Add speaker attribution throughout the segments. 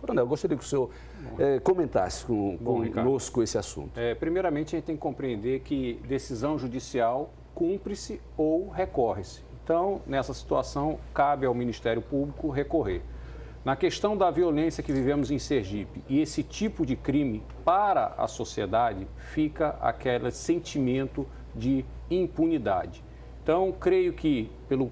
Speaker 1: Coronel, eu gostaria que o senhor comentasse conosco esse assunto.
Speaker 2: Primeiramente, a gente tem que compreender que decisão judicial cumpre-se ou recorre-se. Então, nessa situação, cabe ao Ministério Público recorrer. Na questão da violência que vivemos em Sergipe e esse tipo de crime, para a sociedade, fica aquele sentimento de impunidade. Então, creio que, pelo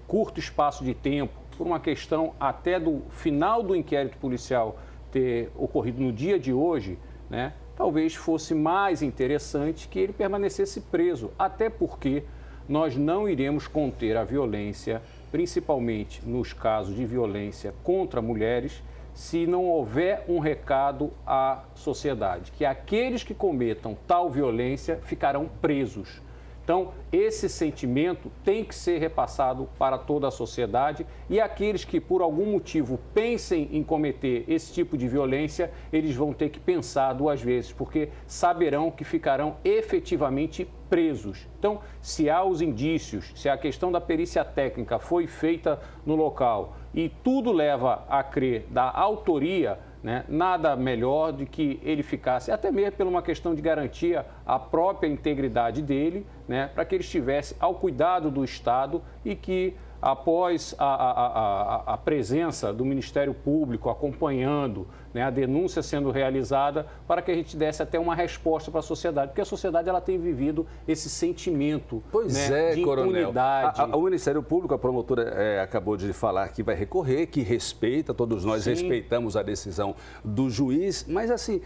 Speaker 2: curto espaço de tempo, por uma questão até do final do inquérito policial ter ocorrido no dia de hoje, né, talvez fosse mais interessante que ele permanecesse preso, até porque nós não iremos conter a violência, principalmente nos casos de violência contra mulheres, se não houver um recado à sociedade, que aqueles que cometam tal violência ficarão presos. Então, esse sentimento tem que ser repassado para toda a sociedade e aqueles que, por algum motivo, pensem em cometer esse tipo de violência, eles vão ter que pensar duas vezes, porque saberão que ficarão efetivamente presos. Então, se há os indícios, se a questão da perícia técnica foi feita no local e tudo leva a crer da autoria, né, nada melhor do que ele ficasse, até mesmo por uma questão de garantia à própria integridade dele, né, para que ele estivesse ao cuidado do Estado e que, após a presença do Ministério Público acompanhando, né, a denúncia sendo realizada, para que a gente desse até uma resposta para a sociedade, porque a sociedade ela tem vivido esse sentimento, né, de impunidade.
Speaker 1: O Ministério Público, a promotora acabou de falar que vai recorrer, que respeita, todos nós respeitamos a decisão do juiz, mas assim,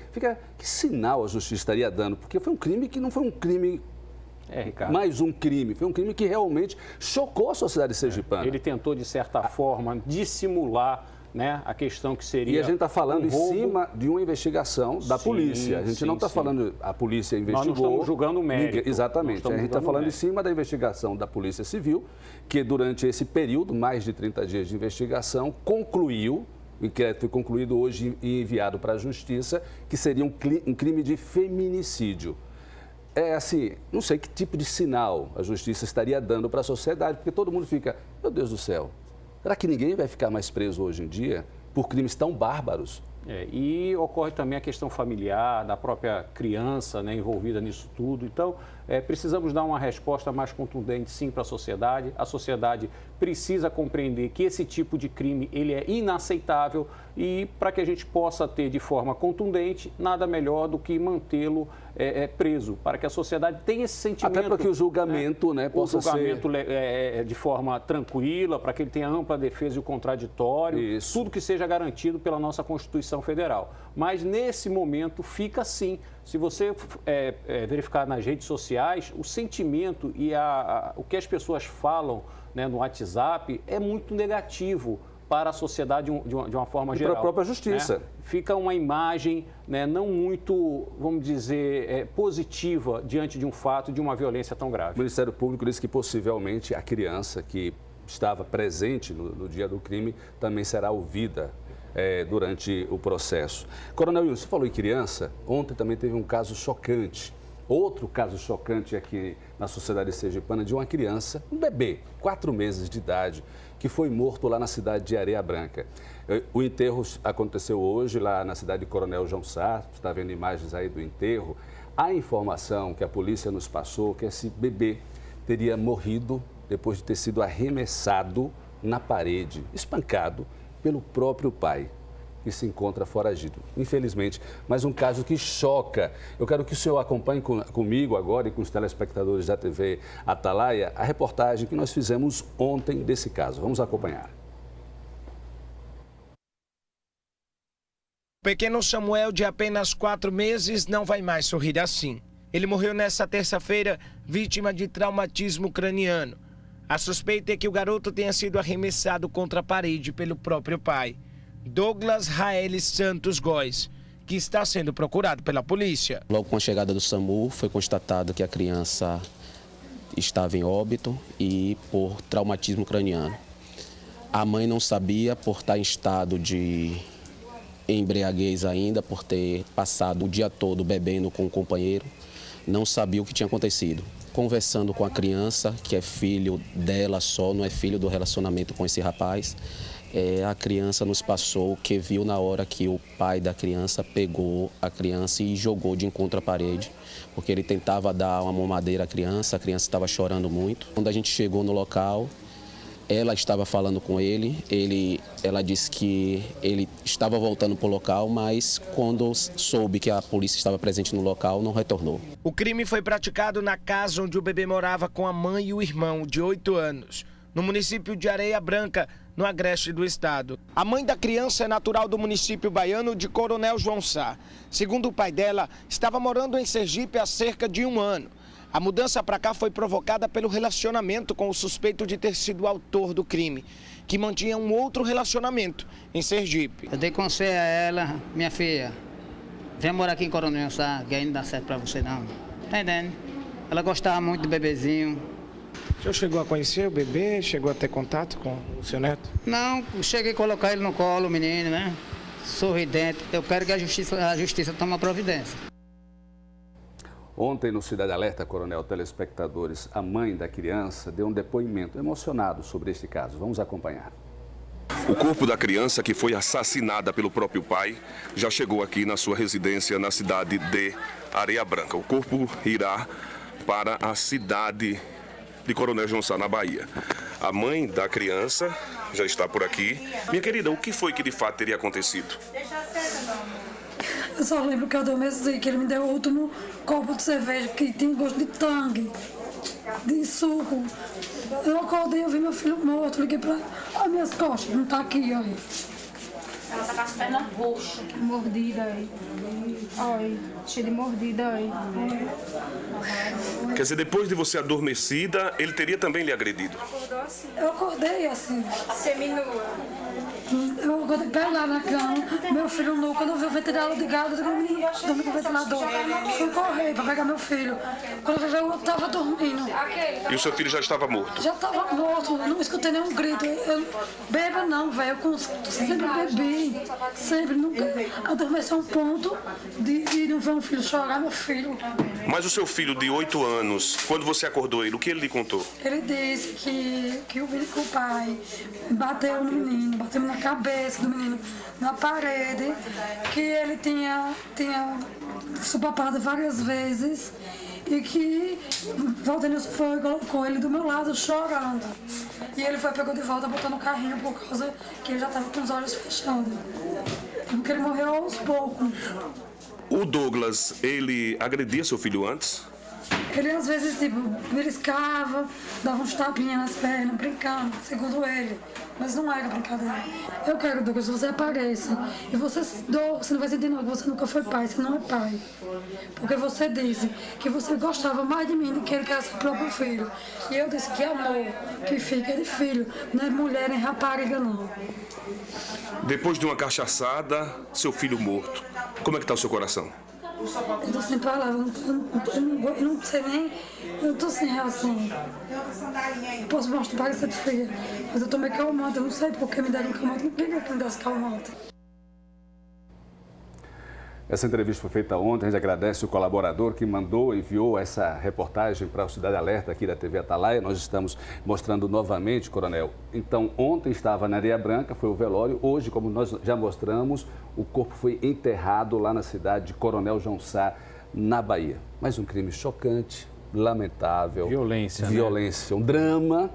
Speaker 1: que sinal a justiça estaria dando? Porque foi um crime que não foi um crime... mais um crime. Foi um crime que realmente chocou a sociedade sergipana.
Speaker 2: Ele tentou, de certa forma, dissimular, né, a questão que seria...
Speaker 1: E a gente está falando em cima de uma investigação da polícia. A gente não está falando... A polícia investigou...
Speaker 2: Nós não estamos julgando o mérito.
Speaker 1: Exatamente. A gente está falando em cima da investigação da Polícia Civil, que durante esse período, mais de 30 dias de investigação, concluiu, o inquérito foi concluído hoje e enviado para a Justiça, que seria um crime de feminicídio. Assim, não sei que tipo de sinal a justiça estaria dando para a sociedade, porque todo mundo fica, meu Deus do céu, será que ninguém vai ficar mais preso hoje em dia por crimes tão bárbaros?
Speaker 2: E ocorre também a questão familiar, da própria criança, né, envolvida nisso tudo. Então, precisamos dar uma resposta mais contundente, sim, para a sociedade. A sociedade precisa compreender que esse tipo de crime ele é inaceitável e, para que a gente possa ter de forma contundente, nada melhor do que mantê-lo preso, para que a sociedade tenha esse sentimento...
Speaker 1: Até para que o julgamento, né, possa ser...
Speaker 2: de forma tranquila, para que ele tenha ampla defesa e o contraditório, tudo que seja garantido pela nossa Constituição Federal. Mas, nesse momento, fica assim. Se você verificar nas redes sociais, o sentimento e o que as pessoas falam, né, no WhatsApp é muito negativo para a sociedade de uma forma geral.
Speaker 1: E para a própria justiça.
Speaker 2: Né? Fica uma imagem, né, não muito, vamos dizer, positiva diante de um fato de uma violência tão grave.
Speaker 1: O Ministério Público disse que possivelmente a criança que estava presente no dia do crime também será ouvida durante o processo. Coronel Wilson, você falou em criança, ontem também teve um caso chocante. Outro caso chocante aqui na sociedade sergipana de uma criança, um bebê, 4 meses de idade, que foi morto lá na cidade de Areia Branca. O enterro aconteceu hoje lá na cidade de Coronel João Sá, você está vendo imagens aí do enterro. A informação que a polícia nos passou que esse bebê teria morrido depois de ter sido arremessado na parede, espancado pelo próprio pai, que se encontra foragido. Infelizmente, mais um caso que choca. Eu quero que o senhor acompanhe comigo agora e com os telespectadores da TV Atalaia a reportagem que nós fizemos ontem desse caso. Vamos acompanhar.
Speaker 3: O pequeno Samuel, de apenas 4 meses, não vai mais sorrir assim. Ele morreu nesta terça-feira, vítima de traumatismo craniano. A suspeita é que o garoto tenha sido arremessado contra a parede pelo próprio pai, Douglas Raeli Santos Góes, que está sendo procurado pela polícia.
Speaker 4: Logo com a chegada do SAMU, foi constatado que a criança estava em óbito e por traumatismo craniano. A mãe não sabia, por estar em estado de embriaguez ainda, por ter passado o dia todo bebendo com o companheiro, não sabia o que tinha acontecido. Conversando com a criança, que é filho dela só, não é filho do relacionamento com esse rapaz, A criança nos passou que viu na hora que o pai da criança pegou a criança e jogou de encontro à parede, porque ele tentava dar uma mamadeira à criança, a criança estava chorando muito. Quando a gente chegou no local, ela estava falando com ele, ela disse que ele estava voltando para o local, mas quando soube que a polícia estava presente no local, não retornou.
Speaker 3: O crime foi praticado na casa onde o bebê morava com a mãe e o irmão, de 8 anos, no município de Areia Branca, no agreste do estado. A mãe da criança é natural do município baiano de Coronel João Sá. Segundo o pai dela, estava morando em Sergipe há cerca de 1 ano. A mudança para cá foi provocada pelo relacionamento com o suspeito de ter sido o autor do crime, que mantinha um outro relacionamento em Sergipe.
Speaker 5: Eu dei conselho a ela, minha filha, vem morar aqui em Coronel João Sá, que aí não dá certo para você não. Tá entendendo? Ela gostava muito do bebezinho.
Speaker 3: O senhor chegou a conhecer o bebê? Chegou a ter contato com o seu neto?
Speaker 5: Não, cheguei a colocar ele no colo, o menino, né? Sorridente. Eu quero que a justiça tome a providência.
Speaker 1: Ontem, no Cidade Alerta, Coronel, telespectadores, a mãe da criança deu um depoimento emocionado sobre este caso. Vamos acompanhar.
Speaker 6: O corpo da criança que foi assassinada pelo próprio pai já chegou aqui na sua residência na cidade de Areia Branca. O corpo irá para a cidade de Coronel João Sá, na Bahia. A mãe da criança já está por aqui. Minha querida, o que foi que de fato teria acontecido?
Speaker 7: Eu só lembro que eu adormeci, que ele me deu o último copo de cerveja que tinha gosto de tangue, de suco. Eu acordei, eu vi meu filho morto, liguei pra minhas costas, não tá aqui, olha.
Speaker 8: Ela tá com as pernas roxas. Mordida aí. Olha, cheia de mordida aí.
Speaker 6: Quer dizer, depois de você adormecida, ele teria também lhe agredido?
Speaker 7: Eu acordei assim.
Speaker 8: Seminua.
Speaker 7: Eu acordei pelado na cama, meu filho nu, quando eu vi o ventilador ligado, eu digo, menino, dormi com o ventilador. Fui correr pra pegar meu filho. Quando eu vi, eu tava dormindo.
Speaker 6: E o seu filho já estava morto?
Speaker 7: Já tava morto, eu não escutei nenhum grito. Beba não, velho, eu sempre bebi, sempre, nunca adormeci a um ponto de não ver um filho chorar, meu filho.
Speaker 6: Mas o seu filho de 8 anos, quando você acordou ele, o que ele lhe contou?
Speaker 7: Ele disse que o pai bateu no menino, bateu na cabeça do menino, na parede, que ele tinha supapado várias vezes e que Valdenilson foi e colocou ele do meu lado chorando. E ele foi, pegou de volta, botou no carrinho por causa que ele já estava com os olhos fechados. Porque ele morreu aos poucos.
Speaker 6: O Douglas, ele agredia seu filho antes?
Speaker 7: Ele às vezes, tipo, beliscava, dava uns tapinhas nas pernas, brincando, segundo ele. Mas não era brincadeira. Eu quero, Douglas, que você apareça. E você não vai sentir não, que você nunca foi pai, você não é pai. Porque você disse que você gostava mais de mim do que ele que era seu próprio filho. E eu disse que amor, que fica de filho, não é mulher nem rapariga, não.
Speaker 6: Depois de uma cachaçada, seu filho morto, como é que está o seu coração?
Speaker 7: Eu tô sem palavras, eu não sei nem, eu tô sem reação. Eu posso mostrar para essa feia, mas eu tomei calmante, eu não sei porque me deram calmante, não queria que me desse calmante.
Speaker 1: Essa entrevista foi feita ontem, a gente agradece o colaborador que enviou essa reportagem para o Cidade Alerta aqui da TV Atalaia. Nós estamos mostrando novamente, Coronel. Então, ontem estava na Areia Branca, foi o velório. Hoje, como nós já mostramos, o corpo foi enterrado lá na cidade de Coronel João Sá, na Bahia. Mais um crime chocante, lamentável.
Speaker 2: Violência,
Speaker 1: Violência, né? Um drama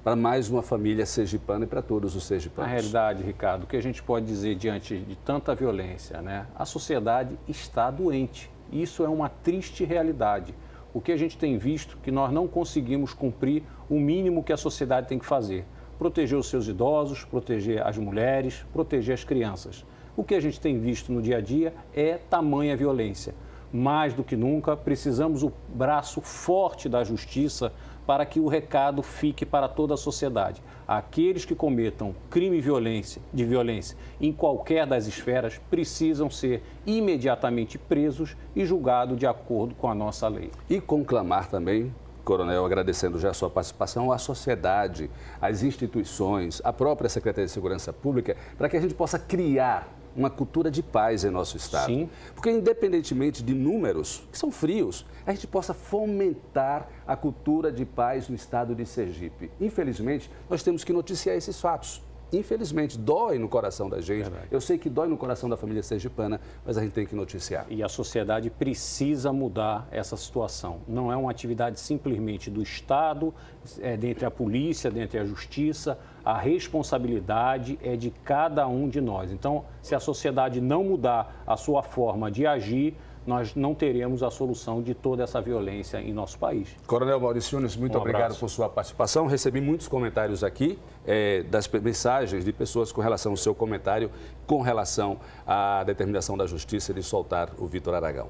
Speaker 1: para mais uma família sergipana e para todos os sergipanos.
Speaker 2: Na realidade, Ricardo, o que a gente pode dizer diante de tanta violência, né? A sociedade está doente. Isso é uma triste realidade. O que a gente tem visto que nós não conseguimos cumprir o mínimo que a sociedade tem que fazer. Proteger os seus idosos, proteger as mulheres, proteger as crianças. O que a gente tem visto no dia a dia é tamanha violência. Mais do que nunca, precisamos o braço forte da justiça para que o recado fique para toda a sociedade. Aqueles que cometam crime de violência em qualquer das esferas precisam ser imediatamente presos e julgados de acordo com a nossa lei.
Speaker 1: E conclamar também, Coronel, agradecendo já a sua participação, a sociedade, as instituições, a própria Secretaria de Segurança Pública, para que a gente possa criar uma cultura de paz em nosso estado.
Speaker 2: Sim.
Speaker 1: Porque independentemente de números, que são frios, a gente possa fomentar a cultura de paz no estado de Sergipe. Infelizmente, nós temos que noticiar esses fatos. infelizmente, dói no coração da gente. Eu sei que dói no coração da família sergipana, mas a gente tem que noticiar.
Speaker 2: E a sociedade precisa mudar essa situação. Não é uma atividade simplesmente do Estado, dentre a polícia, dentre a justiça. A responsabilidade é de cada um de nós. Então, se a sociedade não mudar a sua forma de agir, nós não teremos a solução de toda essa violência em nosso país.
Speaker 1: Coronel Maurício Nunes, muito obrigado por sua participação. Recebi muitos comentários aqui, das mensagens de pessoas com relação ao seu comentário, com relação à determinação da Justiça de soltar o Vitor Aragão.